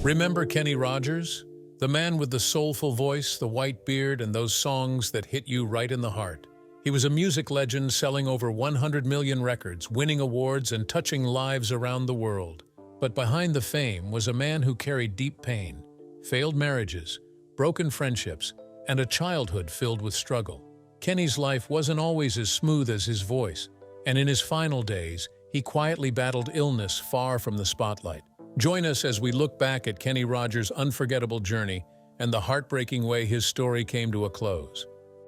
Remember Kenny Rogers? The man with the soulful voice, the white beard, and those songs that hit you right in the heart. He was a music legend selling over 100 million records, winning awards, and touching lives around the world. But behind the fame was a man who carried deep pain, failed marriages, broken friendships, and a childhood filled with struggle. Kenny's life wasn't always as smooth as his voice, and in his final days, he quietly battled illness far from the spotlight. Join us as we look back at Kenny Rogers' unforgettable journey and the heartbreaking way his story came to a close.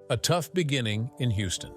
A tough beginning in Houston.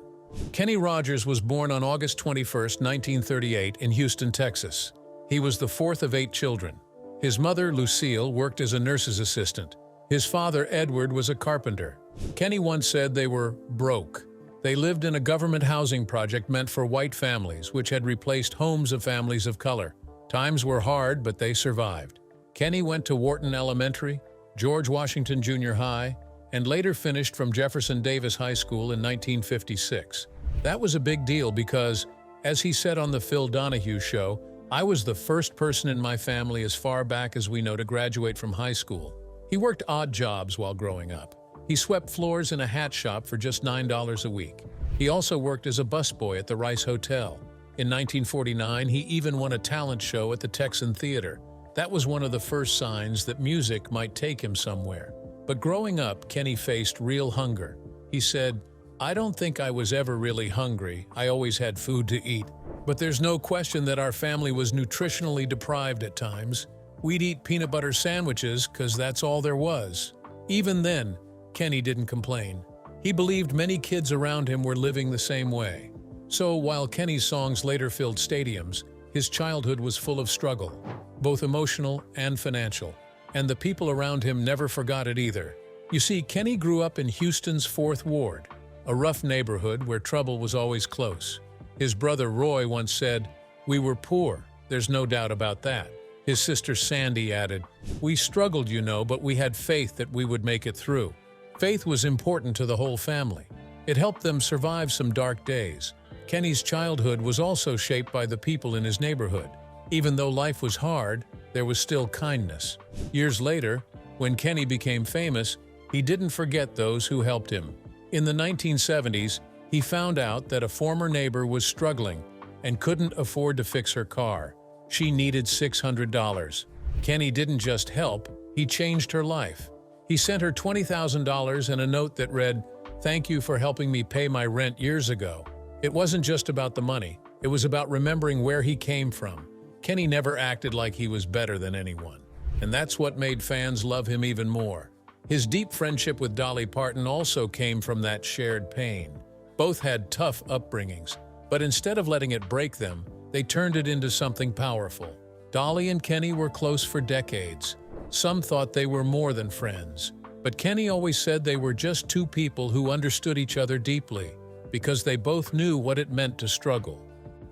Kenny Rogers was born on August 21, 1938, in Houston, Texas. He was the fourth of 8 children. His mother, Lucille, worked as a nurse's assistant. His father, Edward, was a carpenter. Kenny once said they were broke. They lived in a government housing project meant for white families, which had replaced homes of families of color. Times were hard, but they survived. Kenny went to Wharton Elementary, George Washington Junior High, and later finished from Jefferson Davis High School in 1956. That was a big deal because, as he said on the Phil Donahue Show, "I was the first person in my family as far back as we know to graduate from high school." He worked odd jobs while growing up. He swept floors in a hat shop for just $9 a week. He also worked as a busboy at the Rice Hotel. In 1949, he even won a talent show at the Texan Theater. That was one of the first signs that music might take him somewhere. But growing up, Kenny faced real hunger. He said, "I don't think I was ever really hungry. I always had food to eat. But there's no question that our family was nutritionally deprived at times. We'd eat peanut butter sandwiches because that's all there was." Even then, Kenny didn't complain. He believed many kids around him were living the same way. So while Kenny's songs later filled stadiums, his childhood was full of struggle, both emotional and financial. And the people around him never forgot it either. You see, Kenny grew up in Houston's 4th Ward, a rough neighborhood where trouble was always close. His brother Roy once said, "We were poor, there's no doubt about that." His sister Sandy added, "We struggled, you know, but we had faith that we would make it through." Faith was important to the whole family. It helped them survive some dark days. Kenny's childhood was also shaped by the people in his neighborhood. Even though life was hard, there was still kindness. Years later, when Kenny became famous, he didn't forget those who helped him. In the 1970s, he found out that a former neighbor was struggling and couldn't afford to fix her car. She needed $600. Kenny didn't just help, he changed her life. He sent her $20,000 and a note that read, "Thank you for helping me pay my rent years ago." It wasn't just about the money, it was about remembering where he came from. Kenny never acted like he was better than anyone. And that's what made fans love him even more. His deep friendship with Dolly Parton also came from that shared pain. Both had tough upbringings, but instead of letting it break them, they turned it into something powerful. Dolly and Kenny were close for decades. Some thought they were more than friends. But Kenny always said they were just two people who understood each other deeply, because they both knew what it meant to struggle.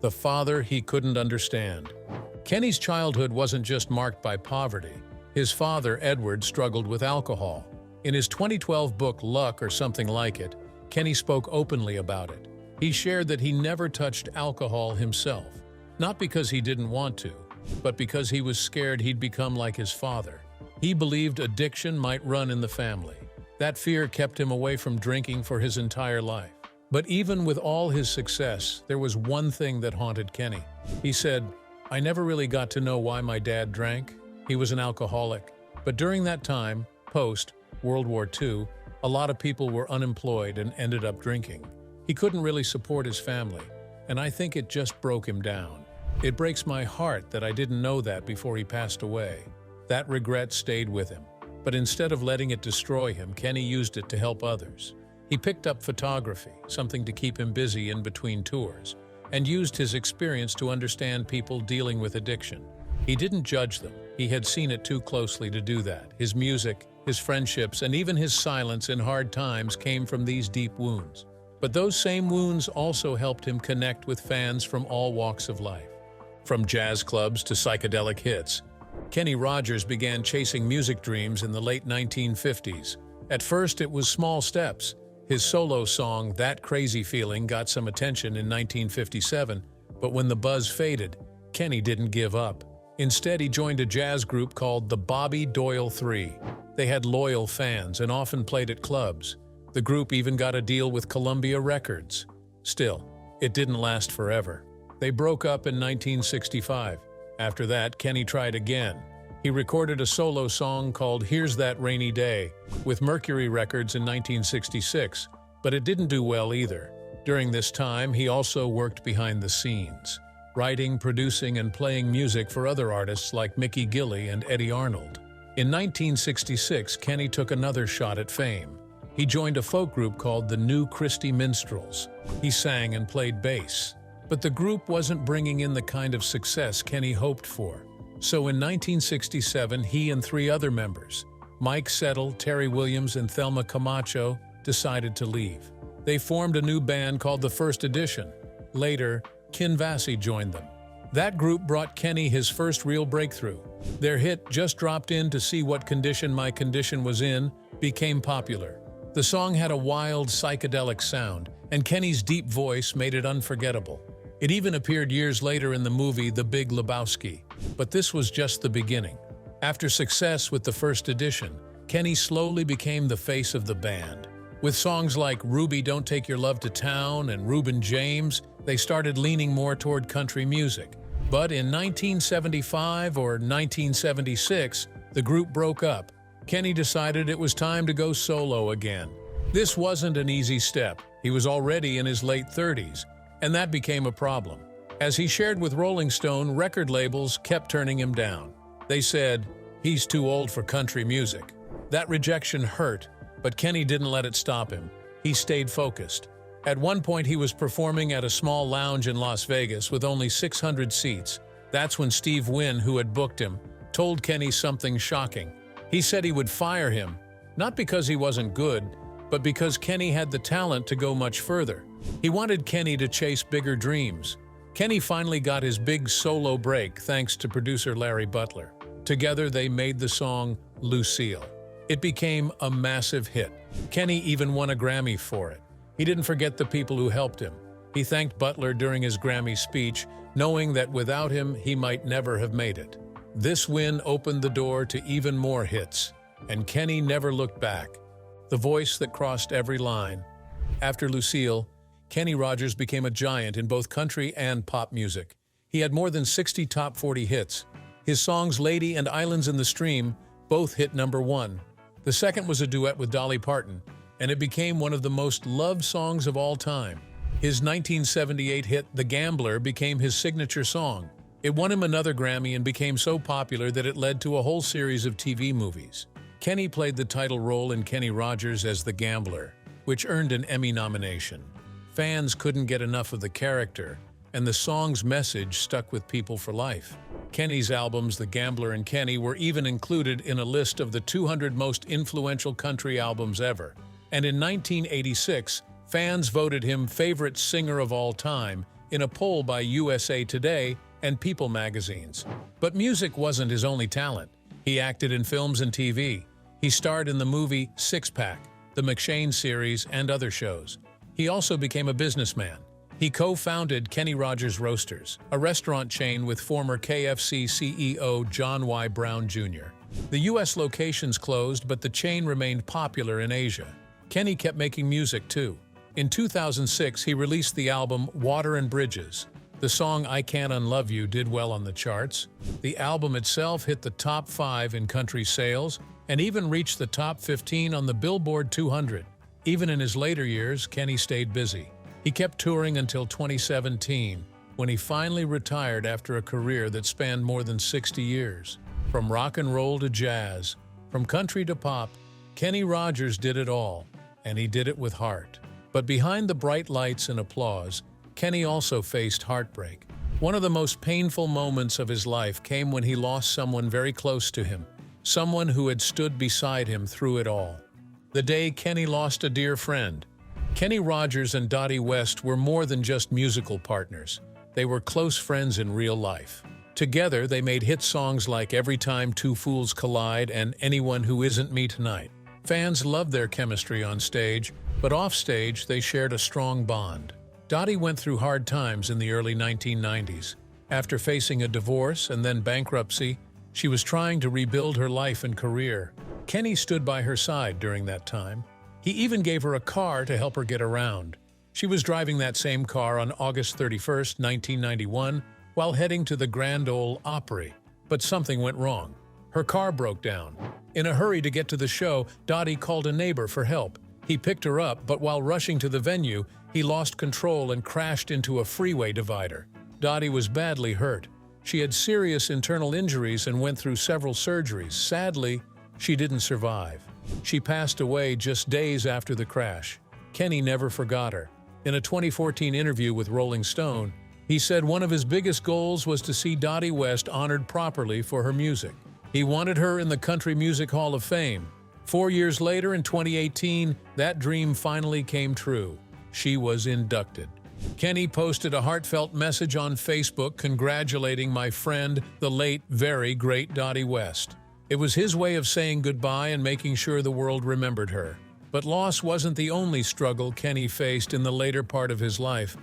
The father he couldn't understand. Kenny's childhood wasn't just marked by poverty. His father, Edward, struggled with alcohol. In his 2012 book, Luck or Something Like It, Kenny spoke openly about it. He shared that he never touched alcohol himself, not because he didn't want to, but because he was scared he'd become like his father. He believed addiction might run in the family. That fear kept him away from drinking for his entire life. But even with all his success, there was one thing that haunted Kenny. He said, "I never really got to know why my dad drank. He was an alcoholic. But during that time, post-World War II, a lot of people were unemployed and ended up drinking. He couldn't really support his family, and I think it just broke him down. It breaks my heart that I didn't know that before he passed away." That regret stayed with him. But instead of letting it destroy him, Kenny used it to help others. He picked up photography, something to keep him busy in between tours, and used his experience to understand people dealing with addiction. He didn't judge them. He had seen it too closely to do that. His music, his friendships, and even his silence in hard times came from these deep wounds. But those same wounds also helped him connect with fans from all walks of life. From jazz clubs to psychedelic hits, Kenny Rogers began chasing music dreams in the late 1950s. At first, it was small steps. His solo song, That Crazy Feeling, got some attention in 1957, but when the buzz faded, Kenny didn't give up. Instead, he joined a jazz group called the Bobby Doyle Three. They had loyal fans and often played at clubs. The group even got a deal with Columbia Records. Still, it didn't last forever. They broke up in 1965. After that, Kenny tried again. He recorded a solo song called Here's That Rainy Day with Mercury Records in 1966, but it didn't do well either. During this time, he also worked behind the scenes, writing, producing, and playing music for other artists like Mickey Gilley and Eddie Arnold. In 1966, Kenny took another shot at fame. He joined a folk group called the New Christy Minstrels. He sang and played bass. But the group wasn't bringing in the kind of success Kenny hoped for. So in 1967, he and three other members, Mike Settle, Terry Williams, and Thelma Camacho, decided to leave. They formed a new band called The First Edition. Later, Ken Vassie joined them. That group brought Kenny his first real breakthrough. Their hit, Just Dropped In to See What Condition My Condition Was In, became popular. The song had a wild, psychedelic sound, and Kenny's deep voice made it unforgettable. It even appeared years later in the movie The Big Lebowski. But this was just the beginning. After success with The First Edition, Kenny slowly became the face of the band. With songs like Ruby Don't Take Your Love to Town and Reuben James, they started leaning more toward country music. But in 1975 or 1976, the group broke up. Kenny decided it was time to go solo again. This wasn't an easy step. He was already in his late 30s, and that became a problem. As he shared with Rolling Stone, record labels kept turning him down. They said, "He's too old for country music." That rejection hurt, but Kenny didn't let it stop him. He stayed focused. At one point, he was performing at a small lounge in Las Vegas with only 600 seats. That's when Steve Wynn, who had booked him, told Kenny something shocking. He said he would fire him, not because he wasn't good, but because Kenny had the talent to go much further. He wanted Kenny to chase bigger dreams. Kenny finally got his big solo break thanks to producer Larry Butler. Together, they made the song Lucille. It became a massive hit. Kenny even won a Grammy for it. He didn't forget the people who helped him. He thanked Butler during his Grammy speech, knowing that without him, he might never have made it. This win opened the door to even more hits, and Kenny never looked back. The voice that crossed every line. After Lucille, Kenny Rogers became a giant in both country and pop music. He had more than 60 top 40 hits. His songs Lady and Islands in the Stream both hit #1. The second was a duet with Dolly Parton, and it became one of the most loved songs of all time. His 1978 hit The Gambler became his signature song. It won him another Grammy and became so popular that it led to a whole series of TV movies. Kenny played the title role in Kenny Rogers as The Gambler, which earned an Emmy nomination. Fans couldn't get enough of the character, and the song's message stuck with people for life. Kenny's albums, The Gambler and Kenny, were even included in a list of the 200 most influential country albums ever. And in 1986, fans voted him favorite singer of all time in a poll by USA Today and People magazines. But music wasn't his only talent. He acted in films and TV. He starred in the movie Six Pack, the McShane series, and other shows. He also became a businessman. He co-founded Kenny Rogers Roasters, a restaurant chain with former KFC CEO John Y. Brown Jr. The U.S. locations closed, but the chain remained popular in Asia. Kenny kept making music too. In 2006, he released the album Water and Bridges. The song I Can't Unlove You did well on the charts. The album itself hit the top 5 in country sales and even reached the top 15 on the Billboard 200. Even in his later years, Kenny stayed busy. He kept touring until 2017, when he finally retired after a career that spanned more than 60 years. From rock and roll to jazz, from country to pop, Kenny Rogers did it all, and he did it with heart. But behind the bright lights and applause, Kenny also faced heartbreak. One of the most painful moments of his life came when he lost someone very close to him, someone who had stood beside him through it all. The day Kenny lost a dear friend. Kenny Rogers and Dottie West were more than just musical partners. They were close friends in real life. Together, they made hit songs like Every Time Two Fools Collide and Anyone Who Isn't Me Tonight. Fans loved their chemistry on stage, but off stage, they shared a strong bond. Dottie went through hard times in the early 1990s. After facing a divorce and then bankruptcy, she was trying to rebuild her life and career. Kenny stood by her side during that time. He even gave her a car to help her get around. She was driving that same car on August 31st, 1991, while heading to the Grand Ole Opry. But something went wrong. Her car broke down. In a hurry to get to the show, Dottie called a neighbor for help. He picked her up, but while rushing to the venue, he lost control and crashed into a freeway divider. Dottie was badly hurt. She had serious internal injuries and went through several surgeries. Sadly, she didn't survive. She passed away just days after the crash. Kenny never forgot her. In a 2014 interview with Rolling Stone, he said one of his biggest goals was to see Dottie West honored properly for her music. He wanted her in the Country Music Hall of Fame. 4 years later, in 2018, that dream finally came true. She was inducted. Kenny posted a heartfelt message on Facebook congratulating my friend, the late, very great Dottie West. It was his way of saying goodbye and making sure the world remembered her. But loss wasn't the only struggle Kenny faced in the later part of his life,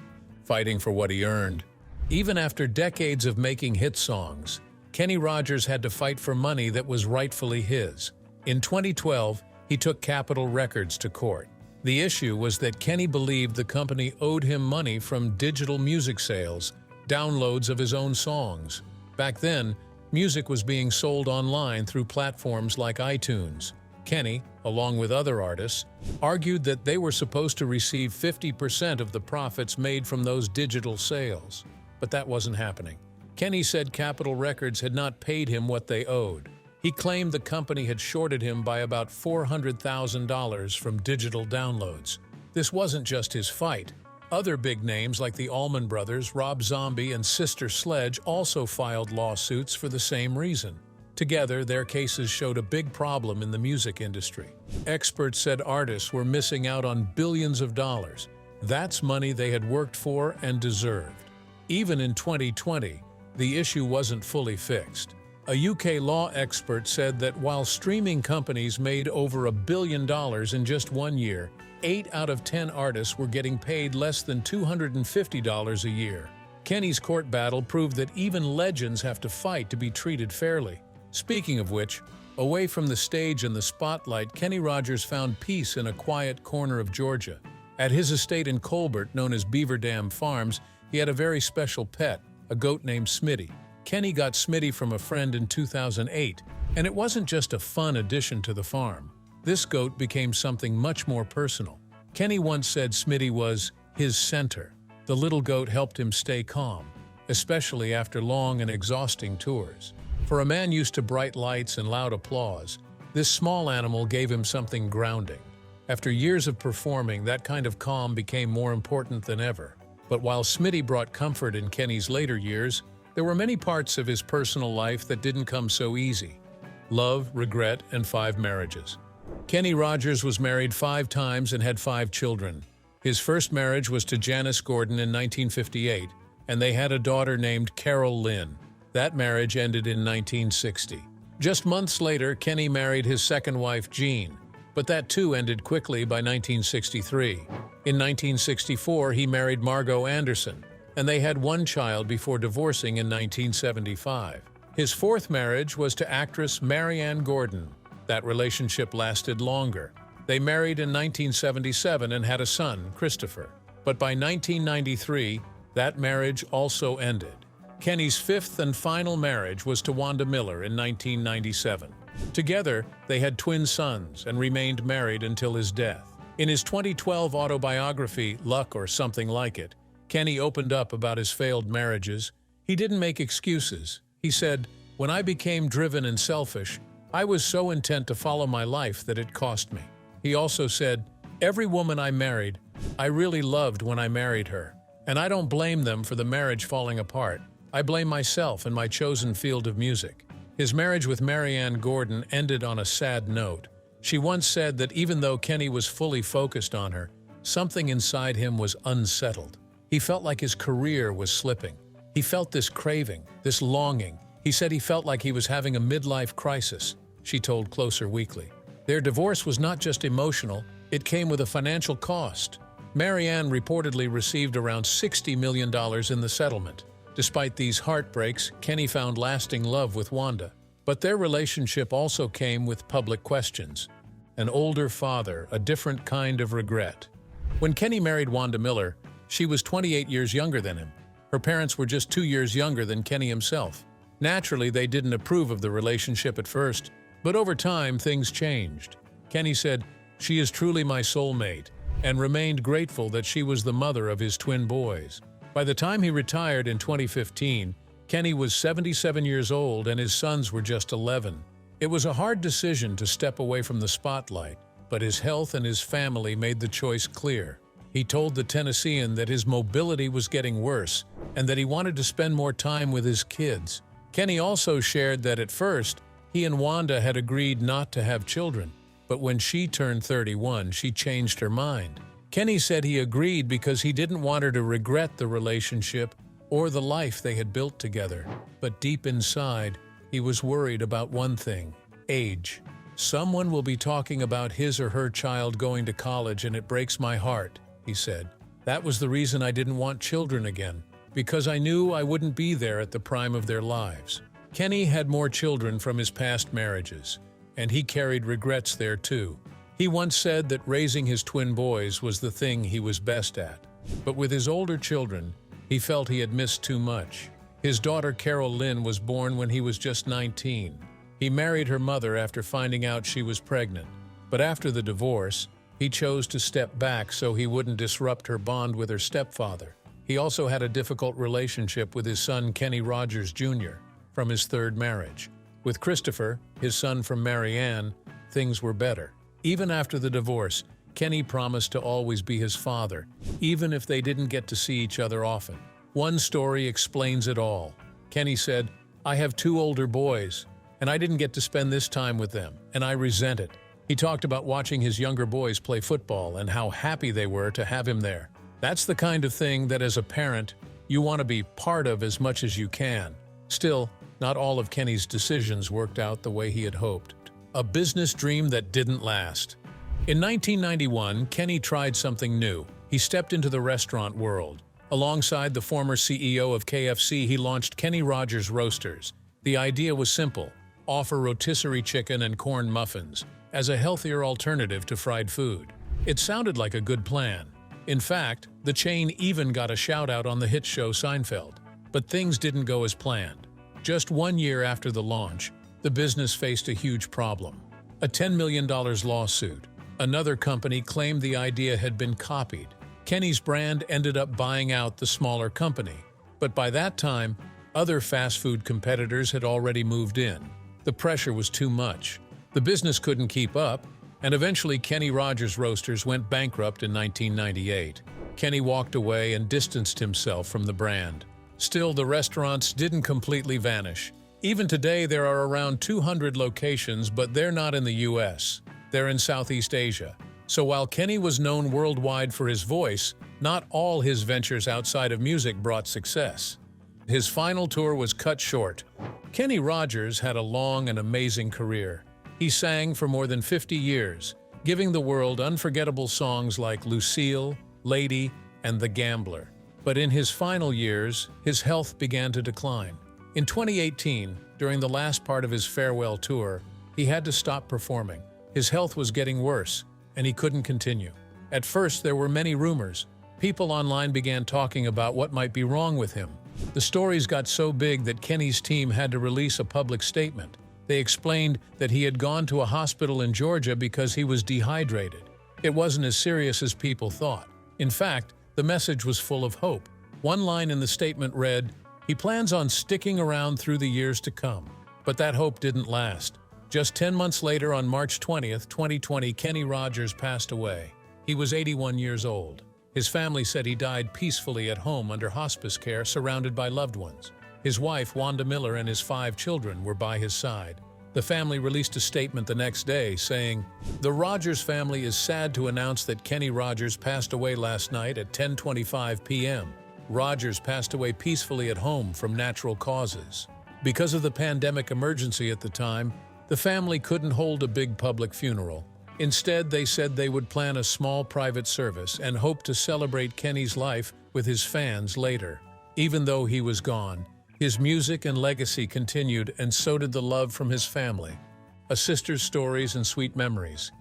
fighting for what he earned. Even after decades of making hit songs, Kenny Rogers had to fight for money that was rightfully his. In 2012, he took Capitol Records to court. The issue was that Kenny believed the company owed him money from digital music sales, downloads of his own songs. Back then, music was being sold online through platforms like iTunes. Kenny, along with other artists, argued that they were supposed to receive 50% of the profits made from those digital sales. But that wasn't happening. Kenny said Capitol Records had not paid him what they owed. He claimed the company had shorted him by about $400,000 from digital downloads. This wasn't just his fight. Other big names like the Allman Brothers, Rob Zombie, and Sister Sledge also filed lawsuits for the same reason. Together, their cases showed a big problem in the music industry. Experts said artists were missing out on billions of dollars. That's money they had worked for and deserved. Even in 2020, the issue wasn't fully fixed. A UK law expert said that while streaming companies made over $1 billion in just 1 year, 8 out of 10 artists were getting paid less than $250 a year. Kenny's court battle proved that even legends have to fight to be treated fairly. Speaking of which, away from the stage and the spotlight, Kenny Rogers found peace in a quiet corner of Georgia. At his estate in Colbert, known as Beaver Dam Farms, he had a very special pet, a goat named Smitty. Kenny got Smitty from a friend in 2008, and it wasn't just a fun addition to the farm. This goat became something much more personal. Kenny once said Smitty was his center. The little goat helped him stay calm, especially after long and exhausting tours. For a man used to bright lights and loud applause, this small animal gave him something grounding. After years of performing, that kind of calm became more important than ever. But while Smitty brought comfort in Kenny's later years, there were many parts of his personal life that didn't come so easy. Love, regret, and 5 marriages. Kenny Rogers was married 5 times and had 5 children. His first marriage was to Janice Gordon in 1958, and they had a daughter named Carol Lynn. That marriage ended in 1960. Just months later, Kenny married his second wife, Jean, but that too ended quickly by 1963. In 1964, he married Margot Anderson, and they had 1 child before divorcing in 1975. His 4th marriage was to actress Marianne Gordon. That relationship lasted longer. They married in 1977 and had a son, Christopher. But by 1993, that marriage also ended. Kenny's 5th and final marriage was to Wanda Miller in 1997. Together, they had twin sons and remained married until his death. In his 2012 autobiography, Luck or Something Like It, Kenny opened up about his failed marriages. He didn't make excuses. He said, "When I became driven and selfish, I was so intent to follow my life that it cost me." He also said, "Every woman I married, I really loved when I married her. And I don't blame them for the marriage falling apart. I blame myself and my chosen field of music." His marriage with Marianne Gordon ended on a sad note. She once said that even though Kenny was fully focused on her, something inside him was unsettled. He felt like his career was slipping. He felt this craving, this longing. He said he felt like he was having a midlife crisis, she told Closer Weekly. Their divorce was not just emotional, it came with a financial cost. Marianne reportedly received around $60 million in the settlement. Despite these heartbreaks, Kenny found lasting love with Wanda. But their relationship also came with public questions. An older father, a different kind of regret. When Kenny married Wanda Miller, she was 28 years younger than him. Her parents were just 2 years younger than Kenny himself. Naturally, they didn't approve of the relationship at first, but over time, things changed. Kenny said, "She is truly my soulmate," and remained grateful that she was the mother of his twin boys. By the time he retired in 2015, Kenny was 77 years old and his sons were just 11. It was a hard decision to step away from the spotlight, but his health and his family made the choice clear. He told the Tennessean that his mobility was getting worse and that he wanted to spend more time with his kids. Kenny also shared that at first, he and Wanda had agreed not to have children, but when she turned 31, she changed her mind. Kenny said he agreed because he didn't want her to regret the relationship or the life they had built together. But deep inside, he was worried about one thing: age. "Someone will be talking about his or her child going to college and it breaks my heart," he said. "That was the reason I didn't want children again, because I knew I wouldn't be there at the prime of their lives." Kenny had more children from his past marriages, and he carried regrets there too. He once said that raising his twin boys was the thing he was best at. But with his older children, he felt he had missed too much. His daughter Carol Lynn was born when he was just 19. He married her mother after finding out she was pregnant. But after the divorce, he chose to step back so he wouldn't disrupt her bond with her stepfather. He also had a difficult relationship with his son Kenny Rogers Jr. from his third marriage. With Christopher, his son from Marianne, things were better. Even after the divorce, Kenny promised to always be his father, even if they didn't get to see each other often. One story explains it all. Kenny said, "I have 2 older boys, and I didn't get to spend this time with them, and I resent it." He talked about watching his younger boys play football and how happy they were to have him there. That's the kind of thing that as a parent, you want to be part of as much as you can. Still, not all of Kenny's decisions worked out the way he had hoped. A business dream that didn't last. In 1991, Kenny tried something new. He stepped into the restaurant world. Alongside the former CEO of KFC, he launched Kenny Rogers Roasters. The idea was simple: offer rotisserie chicken and corn muffins as a healthier alternative to fried food. It sounded like a good plan. In fact, the chain even got a shout-out on the hit show Seinfeld. But things didn't go as planned. Just 1 year after the launch, the business faced a huge problem: a $10 million lawsuit. Another company claimed the idea had been copied. Kenny's brand ended up buying out the smaller company. But by that time, other fast food competitors had already moved in. The pressure was too much. The business couldn't keep up, and eventually Kenny Rogers Roasters went bankrupt in 1998. Kenny walked away and distanced himself from the brand. Still, the restaurants didn't completely vanish. Even today, there are around 200 locations, but they're not in the US. They're in Southeast Asia. So while Kenny was known worldwide for his voice, not all his ventures outside of music brought success. His final tour was cut short. Kenny Rogers had a long and amazing career. He sang for more than 50 years, giving the world unforgettable songs like Lucille, Lady, and The Gambler. But in his final years, his health began to decline. In 2018, during the last part of his farewell tour, he had to stop performing. His health was getting worse, and he couldn't continue. At first, there were many rumors. People online began talking about what might be wrong with him. The stories got so big that Kenny's team had to release a public statement. They explained that he had gone to a hospital in Georgia because he was dehydrated. It wasn't as serious as people thought. In fact, the message was full of hope. One line in the statement read, "He plans on sticking around through the years to come." But that hope didn't last. Just 10 months later, on March 20th, 2020, Kenny Rogers passed away. He was 81 years old. His family said he died peacefully at home under hospice care, surrounded by loved ones. His wife, Wanda Miller, and his 5 children were by his side. The family released a statement the next day saying, "The Rogers family is sad to announce that Kenny Rogers passed away last night at 10:25 p.m. Rogers passed away peacefully at home from natural causes." Because of the pandemic emergency at the time, the family couldn't hold a big public funeral. Instead, they said they would plan a small private service and hope to celebrate Kenny's life with his fans later. Even though he was gone, his music and legacy continued, and so did the love from his family, a sister's stories and sweet memories.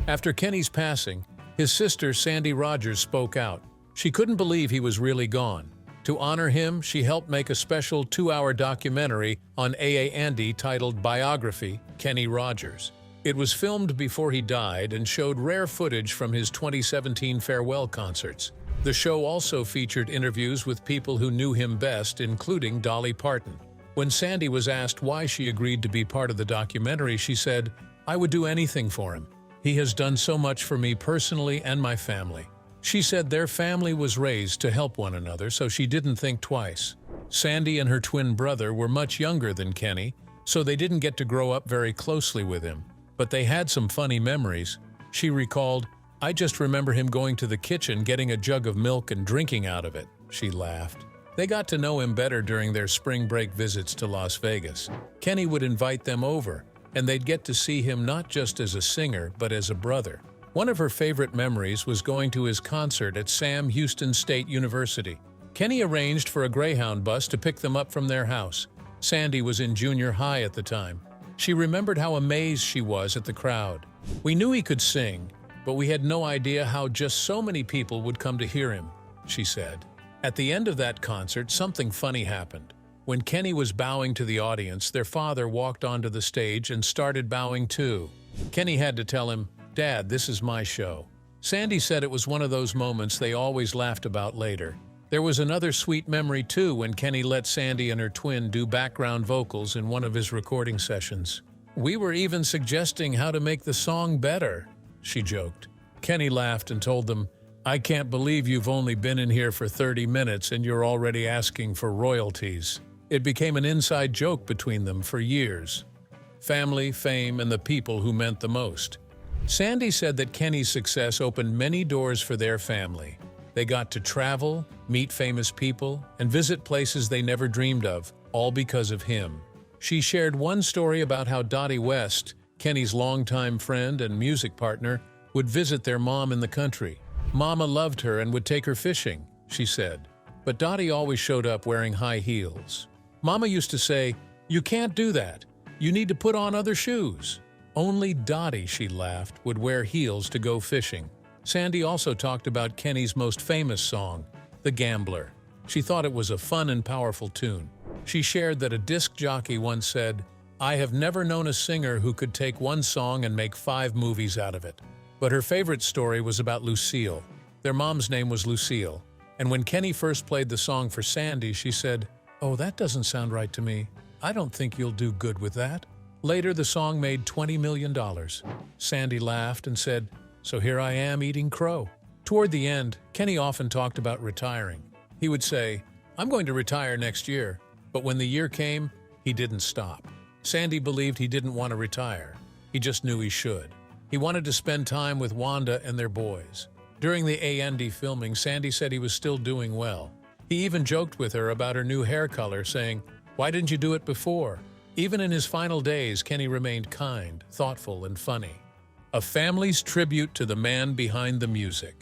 After Kenny's passing, his sister Sandy Rogers spoke out. She couldn't believe he was really gone. To honor him, she helped make a special 2-hour documentary on A.A. Andy titled Biography, Kenny Rogers. It was filmed before he died and showed rare footage from his 2017 farewell concerts. The show also featured interviews with people who knew him best, including Dolly Parton. When Sandy was asked why she agreed to be part of the documentary, she said, "I would do anything for him. He has done so much for me personally and my family." She said their family was raised to help one another, so she didn't think twice. Sandy and her twin brother were much younger than Kenny, so they didn't get to grow up very closely with him. But they had some funny memories. She recalled, "I just remember him going to the kitchen, getting a jug of milk and drinking out of it." She laughed. They got to know him better during their spring break visits to Las Vegas. Kenny would invite them over, and they'd get to see him not just as a singer, but as a brother. One of her favorite memories was going to his concert at Sam Houston State University. Kenny arranged for a Greyhound bus to pick them up from their house. Sandy was in junior high at the time. She remembered how amazed she was at the crowd. "We knew he could sing, but we had no idea how just so many people would come to hear him," she said. At the end of that concert, something funny happened. When Kenny was bowing to the audience, their father walked onto the stage and started bowing too. Kenny had to tell him, "Dad, this is my show." Sandy said it was one of those moments they always laughed about later. There was another sweet memory too when Kenny let Sandy and her twin do background vocals in one of his recording sessions. "We were even suggesting how to make the song better," she joked. Kenny laughed and told them, "I can't believe you've only been in here for 30 minutes and you're already asking for royalties." It became an inside joke between them for years. Family, fame, and the people who meant the most. Sandy said that Kenny's success opened many doors for their family. They got to travel, meet famous people, and visit places they never dreamed of, all because of him. She shared one story about how Dottie West, Kenny's longtime friend and music partner, would visit their mom in the country. "Mama loved her and would take her fishing," she said. But Dottie always showed up wearing high heels. Mama used to say, "You can't do that. You need to put on other shoes." Only Dottie, she laughed, would wear heels to go fishing. Sandy also talked about Kenny's most famous song, "The Gambler." She thought it was a fun and powerful tune. She shared that a disc jockey once said, "I have never known a singer who could take one song and make 5 movies out of it." But her favorite story was about Lucille. Their mom's name was Lucille, and when Kenny first played the song for Sandy, she said, "Oh, that doesn't sound right to me. I don't think you'll do good with that." Later, the song made $20 million. Sandy laughed and said, "So here I am eating crow." Toward the end, Kenny often talked about retiring. He would say, "I'm going to retire next year." But when the year came, he didn't stop. Sandy believed he didn't want to retire. He just knew he should. He wanted to spend time with Wanda and their boys. During the A&D filming, Sandy said he was still doing well. He even joked with her about her new hair color, saying, "Why didn't you do it before?" Even in his final days, Kenny remained kind, thoughtful, and funny. A family's tribute to the man behind the music.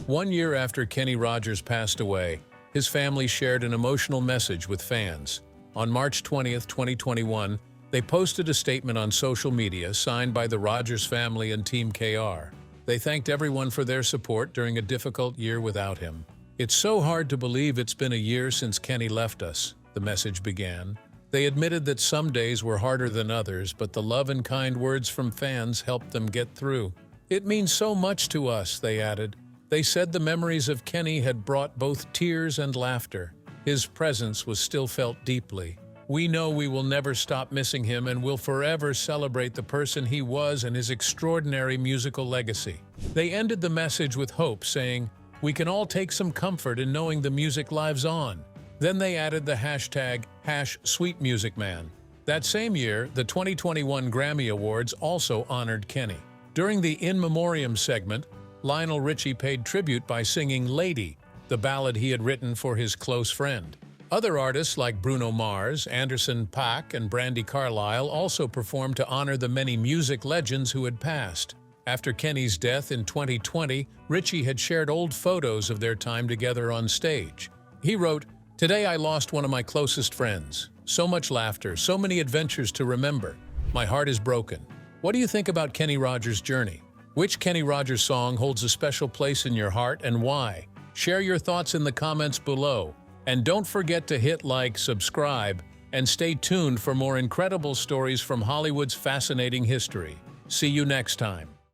1 year after Kenny Rogers passed away, his family shared an emotional message with fans. On March 20th, 2021, they posted a statement on social media signed by the Rogers family and Team KR. They thanked everyone for their support during a difficult year without him. "It's so hard to believe it's been a year since Kenny left us," the message began. They admitted that some days were harder than others, but the love and kind words from fans helped them get through. "It means so much to us," they added. They said the memories of Kenny had brought both tears and laughter. His presence was still felt deeply. "We know we will never stop missing him and will forever celebrate the person he was and his extraordinary musical legacy." They ended the message with hope, saying, "We can all take some comfort in knowing the music lives on." Then they added the hashtag #SweetMusicMan. That same year, the 2021 Grammy Awards also honored Kenny. During the In Memoriam segment, Lionel Richie paid tribute by singing "Lady," the ballad he had written for his close friend. Other artists like Bruno Mars, Anderson .Paak, and Brandi Carlile also performed to honor the many music legends who had passed. After Kenny's death in 2020, Richie had shared old photos of their time together on stage. He wrote, Today I lost one of my closest friends. So much laughter, so many adventures to remember. My heart is broken. What do you think about Kenny Rogers' journey? Which Kenny Rogers song holds a special place in your heart and why? Share your thoughts in the comments below. And don't forget to hit like, subscribe, and stay tuned for more incredible stories from Hollywood's fascinating history. See you next time.